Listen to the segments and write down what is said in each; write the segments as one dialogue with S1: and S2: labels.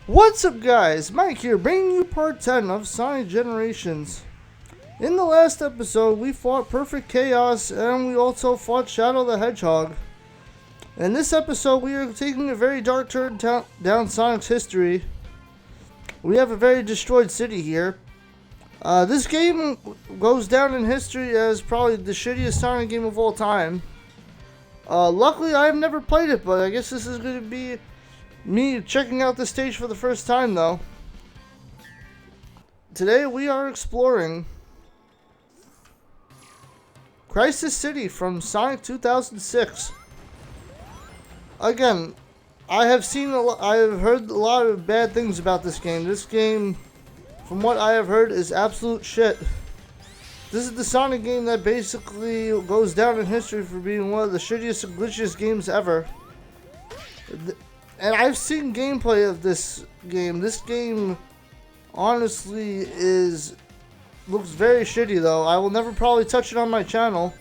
S1: What's up guys, Mike here, bringing you part 10 of Sonic Generations. In the last episode, we fought Perfect Chaos and we also fought Shadow the Hedgehog. In this episode, we are taking a very dark turn down Sonic's history. We have a very destroyed city here. This game goes down in history as probably the shittiest Sonic game of all time. Luckily, I've never played it, but I guess this is going to be me checking out the stage for the first time though. Today we are exploring Crisis City from Sonic 2006. Again, I have heard a lot of bad things about this game. This game, from what I have heard, is absolute shit. This is the Sonic game that basically goes down in history for being one of the shittiest and glitchiest games ever. And I've seen gameplay of this game. This game honestly looks very shitty though. I will never probably touch it on my channel.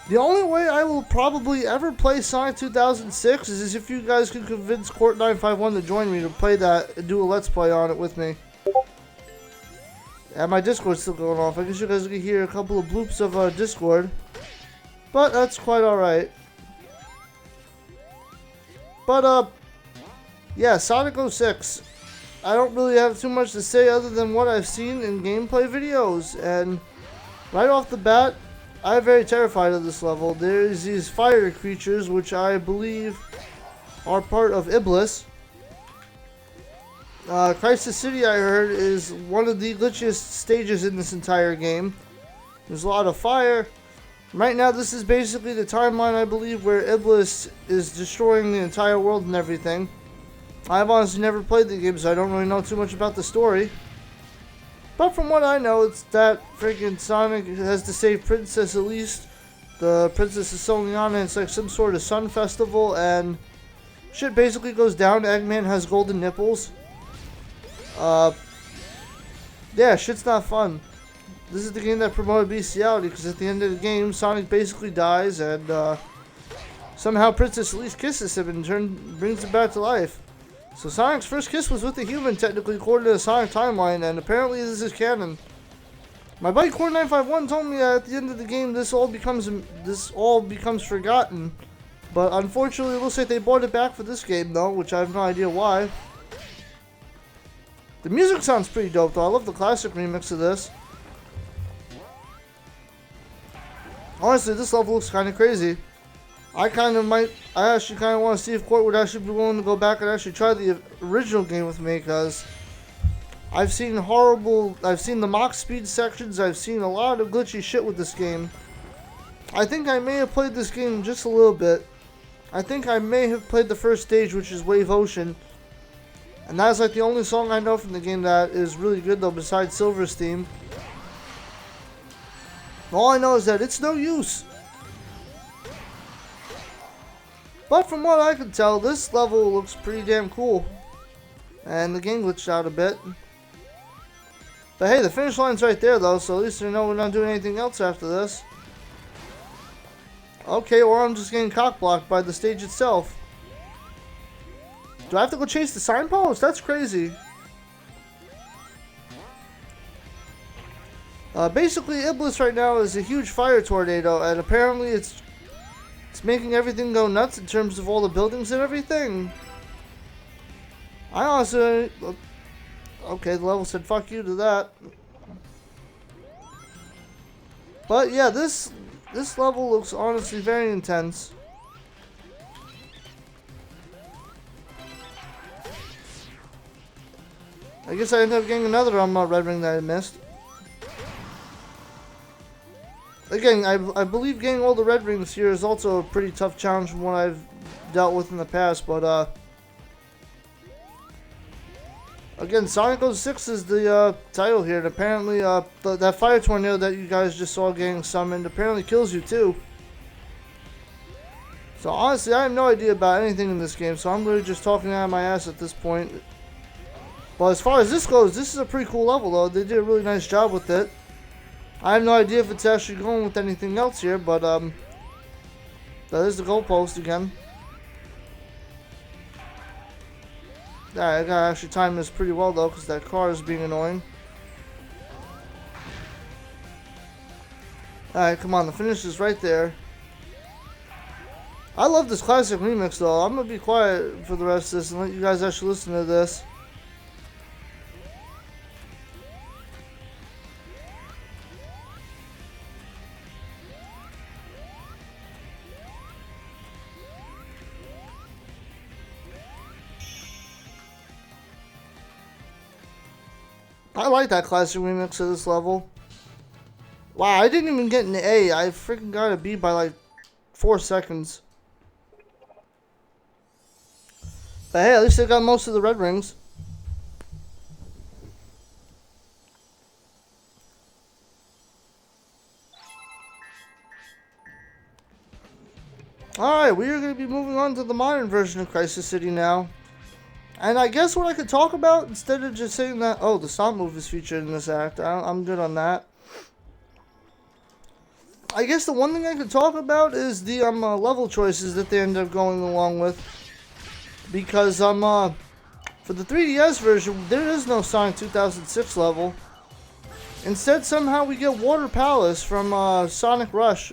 S1: The only way I will probably ever play Sonic 2006 is if you guys can convince Court951 to join me to play that and do a let's play on it with me. And my Discord's still going off. I guess you guys can hear a couple of bloops of Discord. But that's quite alright. But yeah, Sonic 06. I don't really have too much to say other than what I've seen in gameplay videos. And right off the bat, I'm very terrified of this level. There's these fire creatures, which I believe are part of Iblis. Crisis City, I heard, is one of the glitchiest stages in this entire game. There's a lot of fire. Right now, this is basically the timeline, I believe, where Iblis is destroying the entire world and everything. I've honestly never played the game, so I don't really know too much about the story. But from what I know, it's that freaking Sonic has to save Princess Elise. The princess is Soliana. It's like some sort of sun festival, and shit basically goes down. Eggman has golden nipples. Yeah, shit's not fun. This is the game that promoted bestiality, because at the end of the game, Sonic basically dies, and somehow Princess Elise kisses him and brings him back to life. So Sonic's first kiss was with a human, technically, according to the Sonic timeline, and apparently this is canon. My buddy Court951 told me that at the end of the game, this all becomes forgotten. But unfortunately, it looks like they brought it back for this game, though, which I have no idea why. The music sounds pretty dope, though. I love the classic remix of this. Honestly, this level looks kind of crazy. I actually kind of want to see if Court would actually be willing to go back and actually try the original game with me, because I've seen the mock speed sections, I've seen a lot of glitchy shit with this game. I think I may have played this game just a little bit. I think I may have played the first stage, which is Wave Ocean. And that's like the only song I know from the game that is really good though, besides Silver's theme. All I know is that it's no use. But from what I can tell, this level looks pretty damn cool. And the game glitched out a bit. But hey, the finish line's right there though, so at least I know we're not doing anything else after this. Okay, or I'm just getting cock-blocked by the stage itself. Do I have to go chase the signpost? That's crazy. Basically, Iblis right now is a huge fire tornado, and apparently it's making everything go nuts in terms of all the buildings and everything. I honestly... Okay, the level said fuck you to that. But yeah, this level looks honestly very intense. I guess I ended up getting another red ring that I missed. Again, I believe getting all the red rings here is also a pretty tough challenge from what I've dealt with in the past, but again, Sonic 06 is the title here, and apparently that fire tornado that you guys just saw getting summoned apparently kills you too. So honestly, I have no idea about anything in this game, so I'm really just talking out of my ass at this point. But as far as this goes, this is a pretty cool level though. They did a really nice job with it. I have no idea if it's actually going with anything else here, but that is the goalpost again. I gotta actually time this pretty well though, because that car is being annoying. Alright, come on, the finish is right there. I love this classic remix though. I'm gonna be quiet for the rest of this and let you guys actually listen to this. I like that classic remix of this level. Wow, I didn't even get an A. I freaking got a B by like 4 seconds. But hey, at least I got most of the red rings. Alright, we are going to be moving on to the modern version of Crisis City now. And I guess what I could talk about, instead of just saying that, oh, the stomp move is featured in this act, I'm good on that. I guess the one thing I could talk about is the level choices that they end up going along with. Because for the 3DS version, there is no Sonic 2006 level. Instead, somehow we get Water Palace from Sonic Rush.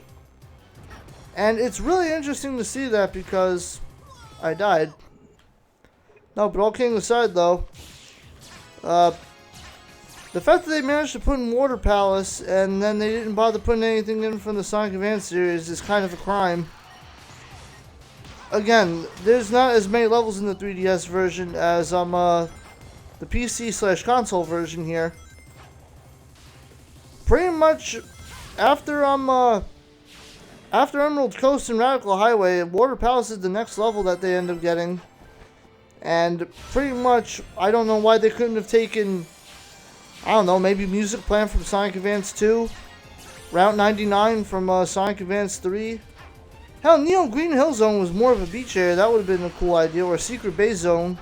S1: And it's really interesting to see that because I died. No, but all kidding aside though, the fact that they managed to put in Water Palace and then they didn't bother putting anything in from the Sonic Advance series is kind of a crime. Again, there's not as many levels in the 3DS version as the PC/console version here. Pretty much after Emerald Coast and Radical Highway, Water Palace is the next level that they end up getting. And pretty much, I don't know why they couldn't have taken, I don't know, maybe Music Plan from Sonic Advance 2, Route 99 from Sonic Advance 3. Hell, Neon Green Hill Zone was more of a beach area, that would have been a cool idea, or Secret Base Zone.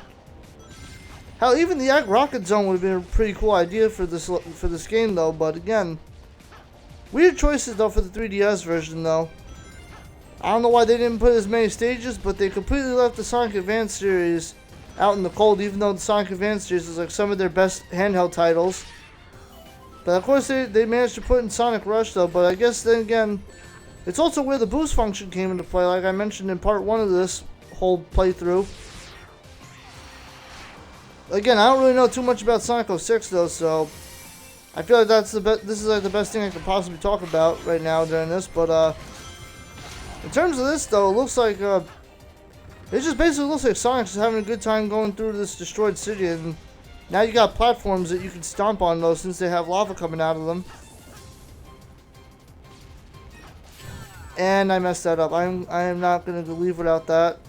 S1: Hell, even the Egg Rocket Zone would have been a pretty cool idea for this game though, but again, weird choices though for the 3DS version though. I don't know why they didn't put as many stages, but they completely left the Sonic Advance series out in the cold, even though the Sonic Advance series is like some of their best handheld titles. But of course they managed to put in Sonic Rush though, but I guess then again, it's also where the boost function came into play, like I mentioned in part 1 of this whole playthrough. Again, I don't really know too much about Sonic 06 though, so I feel like this is like the best thing I could possibly talk about right now during this, but in terms of this though, it looks like it just basically looks like Sonic's having a good time going through this destroyed city, and now you got platforms that you can stomp on though, since they have lava coming out of them. And I messed that up. I am not gonna leave without that.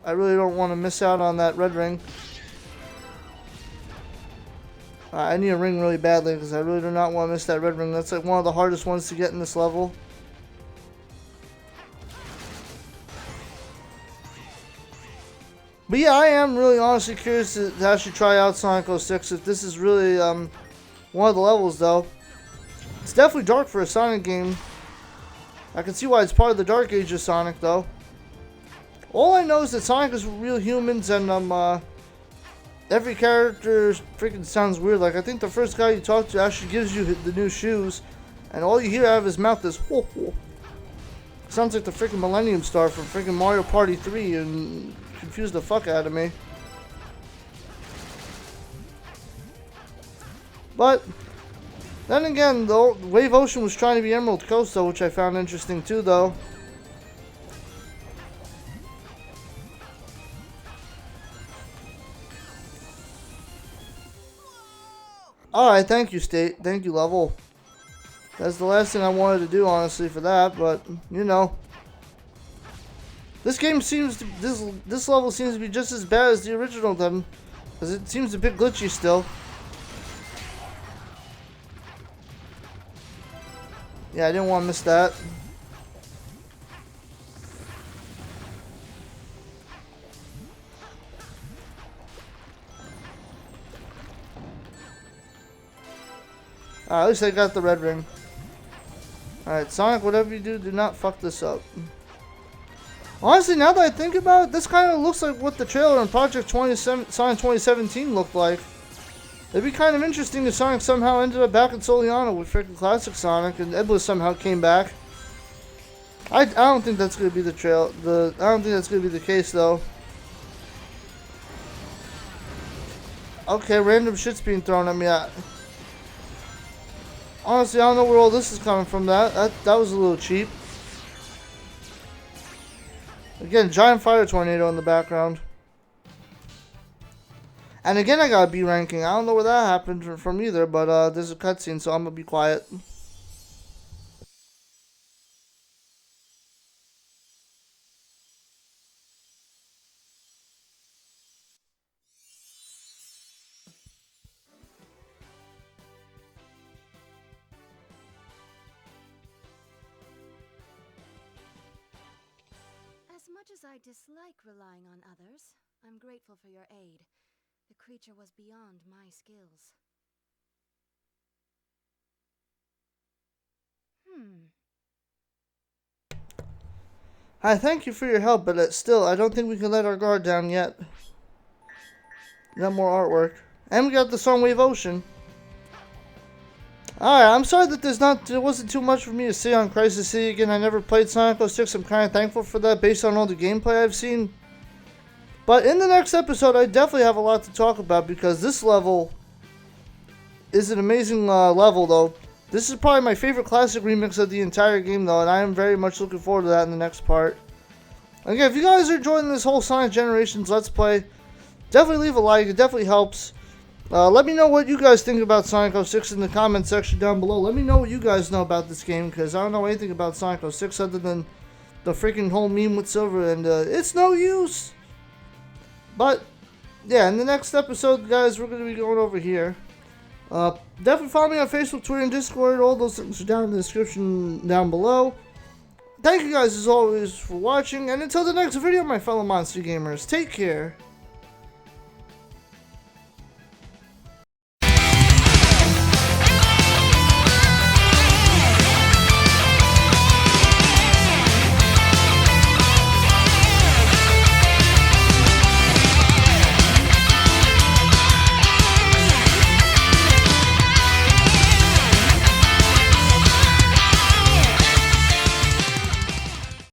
S1: I really don't want to miss out on that red ring. I need a ring really badly because I really do not want to miss that red ring. That's like one of the hardest ones to get in this level. But yeah, I am really honestly curious to actually try out Sonic 06 if this is really one of the levels though. It's definitely dark for a Sonic game. I can see why it's part of the Dark Age of Sonic though. All I know is that Sonic is real humans, and every character freaking sounds weird. Like I think the first guy you talk to actually gives you the new shoes, and all you hear out of his mouth is "ho ho." Sounds like the freaking Millennium Star from freaking Mario Party 3, and confused the fuck out of me. But then again, though, Wave Ocean was trying to be Emerald Coast though, which I found interesting too though. Alright, thank you, State. Thank you, level. That's the last thing I wanted to do, honestly, for that, but, you know. This game seems to, this level seems to be just as bad as the original then, because it seems a bit glitchy still. Yeah, I didn't want to miss that. At least I got the red ring. Alright, Sonic, whatever you do, do not fuck this up. Honestly, now that I think about it, this kind of looks like what the trailer in Project Sonic 2017 looked like. It'd be kind of interesting if Sonic somehow ended up back in Soliana with freaking classic Sonic, and Eblis somehow came back. I don't think that's gonna be the I don't think that's gonna be the case though. Okay, random shit's being thrown at me. Honestly, I don't know where all this is coming from. That was a little cheap. Again, giant fire tornado in the background. And again, I got a B ranking. I don't know where that happened from either, but there's a cutscene, so I'm gonna be quiet.
S2: As much as I dislike relying on others, I'm grateful for your aid. The creature was beyond my skills.
S1: I thank you for your help, but still, I don't think we can let our guard down yet. We got more artwork. And we got the song Wave Ocean. Alright, I'm sorry that there wasn't too much for me to say on Crisis City again. I never played Sonic 06. I'm kind of thankful for that based on all the gameplay I've seen. But in the next episode, I definitely have a lot to talk about because this level is an amazing level, though. This is probably my favorite classic remix of the entire game, though, and I am very much looking forward to that in the next part. Again, if you guys are enjoying this whole Sonic Generations Let's Play, definitely leave a like. It definitely helps. Let me know what you guys think about Sonic 06 in the comment section down below. Let me know what you guys know about this game, because I don't know anything about Sonic 06 other than the freaking whole meme with Silver, and it's no use. But, yeah, in the next episode, guys, we're going to be going over here. Definitely follow me on Facebook, Twitter, and Discord. All those things are down in the description down below. Thank you guys, as always, for watching, and until the next video, my fellow Monster Gamers, take care.